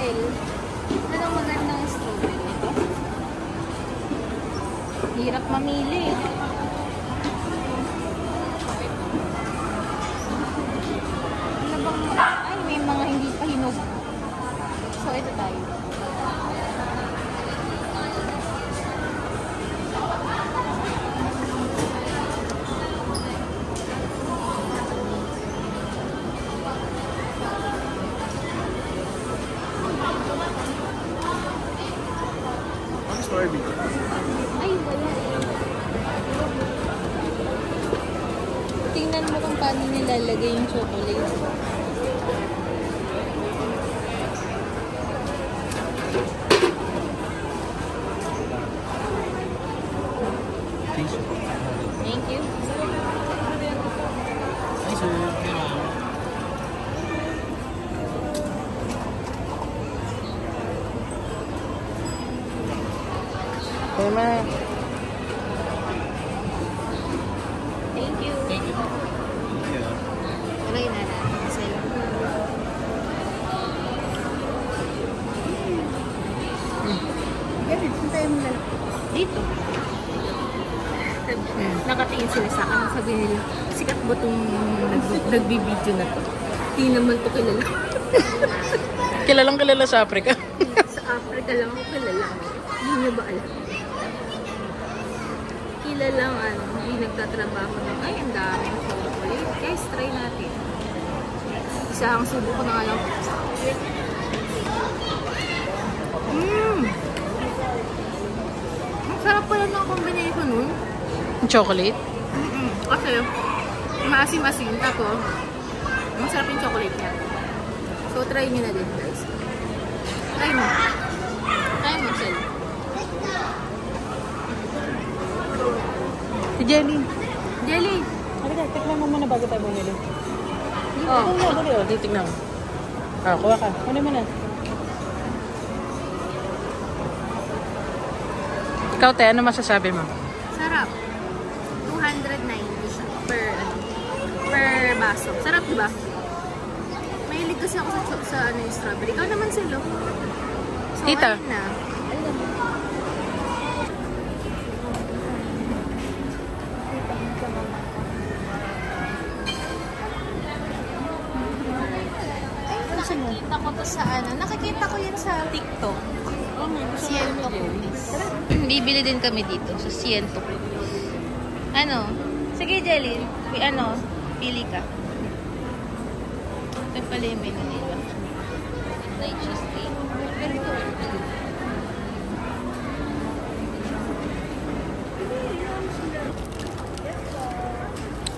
Sel, anong magandang strawberry ito? Hirap mamili. Ano bang, ay may mga hindi pa hinog. So ito tayo. Ay, wala. Tingnan mo kung paano nilalagay yung chocolate. Thank you. Hi, sir. Ma. Thank you. Thank you. Try na natin sila. Ganun, suntayin mo na. Dito. Nakatingin sila sa akin. Sabi nila, sikat ba itong nagbibideo na to? Hindi naman ito kilala. Kilalang kilala sa Africa. Sa Africa lang ako kilala. Hindi nyo ba alam? Kilalang hindi nagtatrabaho ng, ay, ang daming chocolate. Guys, try natin. Isa ang subo ko na nga lang. Ang sarap pala ng combination nun. Chocolate? Kasi, maasim-asim. Tapos, masarap yung chocolate niya. So, try nyo na din, guys. Try mo. Try mo, Sel. Si Jelly. Jelly. Halika, tikman mo muna bago tayo bumili. Oh. Titignan mo. Kuha ka. Kunin mo na. Ikaw, te, ano masasabi mo? Sarap. 290 siya per baso. Sarap, diba? Mahilig kasi ako sa yung strawberry. Ikaw naman, Sel, oh. So, Tita. ayun na. Nakikita ko to sa nakikita ko yan sa TikTok. Siento cookies. Bibili din kami dito sa Siento cookies. Sige, Jelly. Pili ka. Ito pala yung menu nila. Night Tuesday.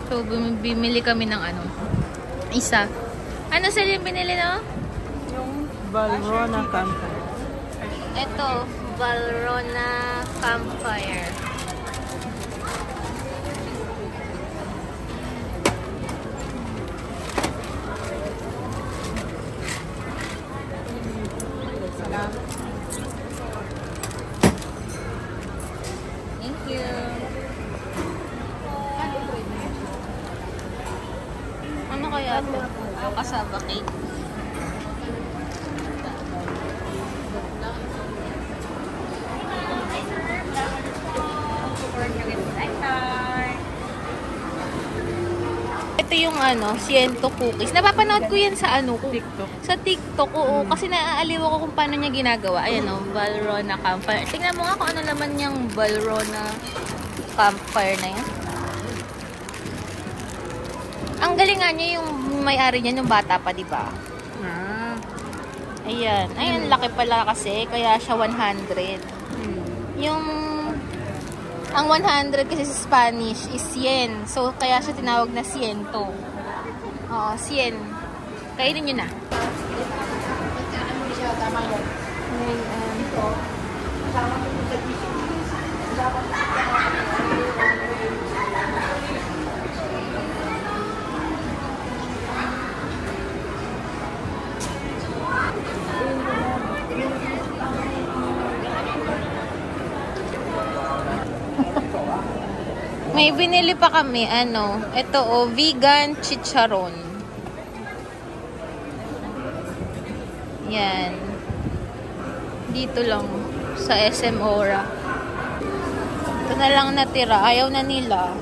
So, bumili kami ng isa. Ano sila yung binili, no? Yung Valrhona Campfire. Ito, Valrhona Campfire. Thank you. Ano kaya ito? Cassava cake. Ito yung Siento cookies. Napapanood ko yan sa TikTok. Sa TikTok, oo. Kasi naaaliw ako kung paano niya ginagawa. Ayan Valrhona Campfire. Tingnan mo nga kung ano naman yung Valrhona Campfire na yan. Ang galing nga niya yung may-ari niya, yung bata pa, di ba? Ayan. Ayan, laki pala kasi. Kaya siya 100. Ang 100 kasi sa Spanish is 100. So, kaya siya tinawag na siento. Oo, 100. Kainin nyo na. May binili pa kami, ito vegan chicharon. Yan. Dito lang. Sa SM Aura. Ito na lang natira. Ayaw na nila.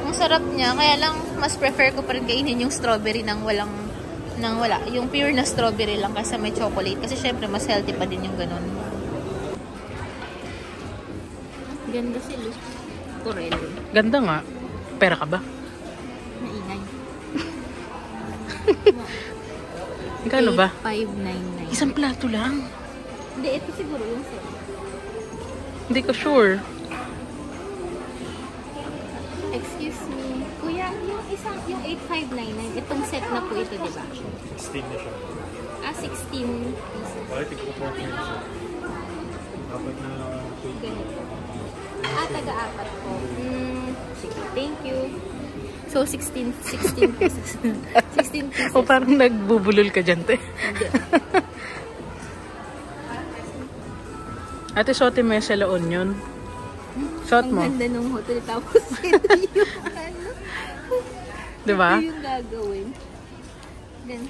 Ang sarap niya. Kaya lang, mas prefer ko pa rin kainin yung strawberry nang wala. Yung pure na strawberry lang kasi may chocolate. Kasi syempre, mas healthy pa din yung ganun. Ganda sila. Corel. Ganda nga. Pera ka ba? Maingay. Kano ba? 8,599. Isang plato lang. Hindi, ito siguro yung set. Hindi ko sure. Excuse me. Kuya, yung 8,599, itong set na po ito, di ba? 16 na siya. 16 pieces. Bakit tigpo 4 na siya? Dapat na Ganito. Taga-apat po. Sige, thank you. So, 16 pieces. 16 pieces. O parang nagbubulol ka dyan, te. Hindi. Ate, sote mo yung sala onion. Shot mo. Ang ganda nung hotel. Tapos, ito yung ano. Diba? Ito yung gagawin. Then,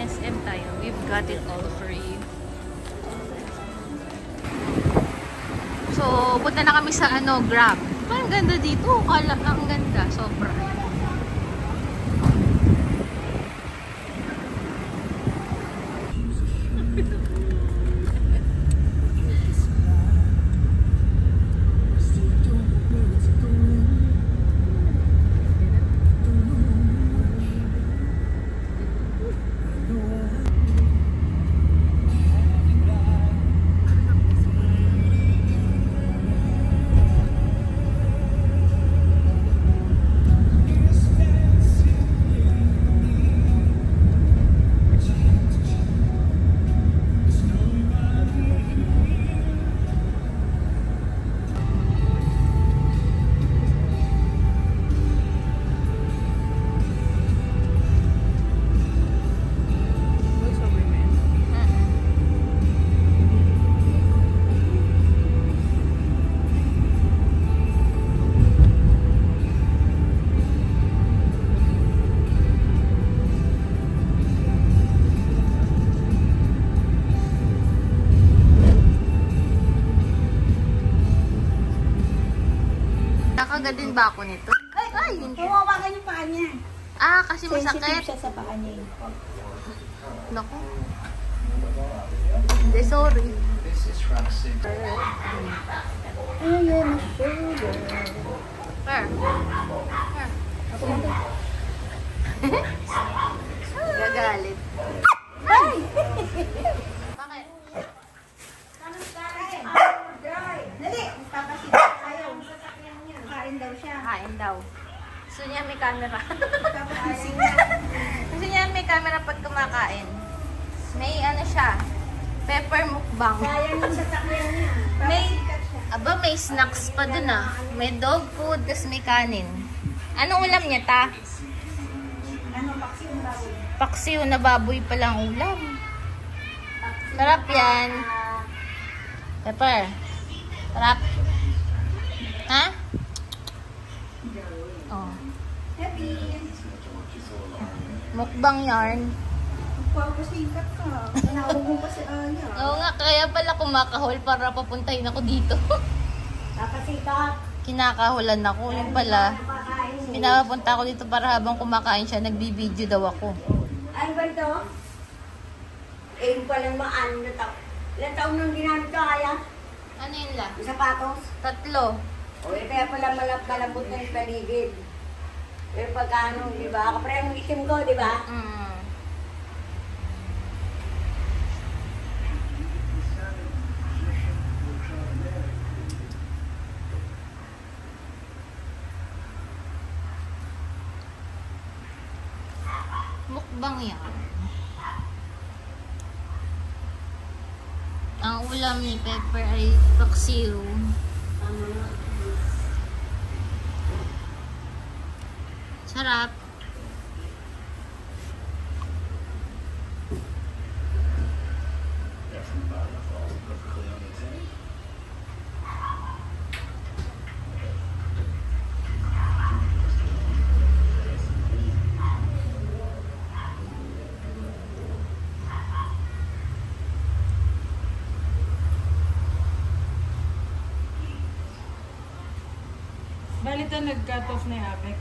SM tayo. We've got it all for you. So, punta na kami sa Grab. Ang ganda dito. Ang ganda. Sobra. Nakagad din ba ako nito? Ay! Humawakan yung paa niya. Kasi masakit. Sensitive siya sa paa niya. Naku. Hindi, sorry. Ayan, sugar. Per. Gagalit. Ay! Bakit? Dali! Papasita tayo. Kain daw siya. Kain daw. Gusto niya may camera. Papasing niya. Gusto niya may camera pag kumakain. May siya. Pepper mukbang. Sayang yung sasakyan niya. May, Papasikat siya. may snacks pa dun May dog food, tas may kanin. Anong ulam niya, ta? Ano, paksiw yung baboy. Paksiw na baboy palang ulam. Sarap yan. Pepper. Sarap. Ha? Oh. Happy. Mukbang yarn. Papasikat ka. Tinawag mo pa si Aya. Oo nga, kaya pala kumakahol para papuntahin ako dito. Papasikat. Kinakahulan ako. Yung pala, pinapapunta ako dito para habang kumakain siya, nagbibideo daw ako. Ano ba ito? Eh, palang maan na taon. Ilang taon nang ginamit ka kaya? Ano yun la? Yung sapatos? 3. O, kaya pala malambot na yung paligid. Pero pagkano, di ba? Kapre ang isim ko, di ba? Mukbang yan. Ang ulam ni Pepper ay paksiw. Sarap. perfectly honest. Bali ito nag-cut off na yung Apex.